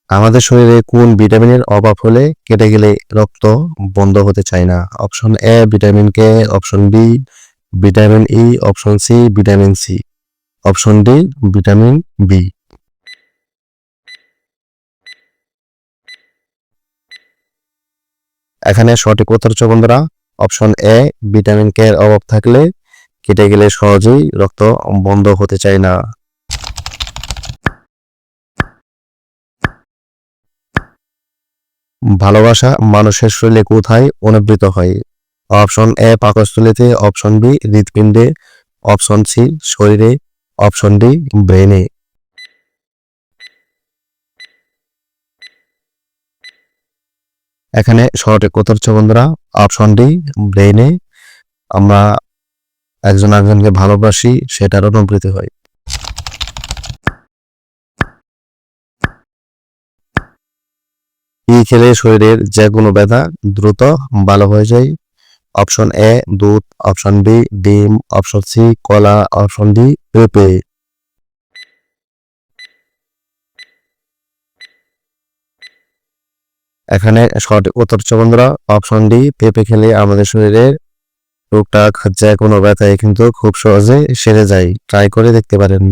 আমাদের শরীরে কোন ভিটামিনের অভাব হলে কেটে গেলে রক্ত বন্ধ হতে চায় না? Option A vitamin K, option B vitamin E, option C vitamin C, option D vitamin B. এখানে সঠিক উত্তর হচ্ছে বন্ধুরা অপশন এ ভিটামিন কে এর অভাব থাকলে কেটে গেলে সহজেই রক্ত বন্ধ হতে চায় না। ভালোবাসা মানুষের শরীরে কোথায় অনুভূত হয়? অপশন এ পাকস্থলীতে, অপশন বি হৃৎপিণ্ডে, অপশন সি শরীরে, অপশন ডি ব্রেনে। এখানে সঠিক উত্তর হচ্ছে বন্ধুরা অপশন ডি ব্রেনে। আমরা একজন একজনকে ভালোবাসি সেটার অনুভূতি হয়। কি খেলে শরীরের যে কোনো ব্যথা দ্রুত ভালো হয়ে যায়? অপশন এ দুধ, অপশন বি ডিম, অপশন সি কলা, অপশন ডি পেঁপে। এখানে সঠিক উত্তর হচ্ছে বন্ধুরা অপশন ডি পেঁপে খেলে আমাদের শরীরের টুকটাক যে কোনো ব্যথায় কিন্তু খুব সহজে সেরে যায়। ট্রাই করে দেখতে পারেন।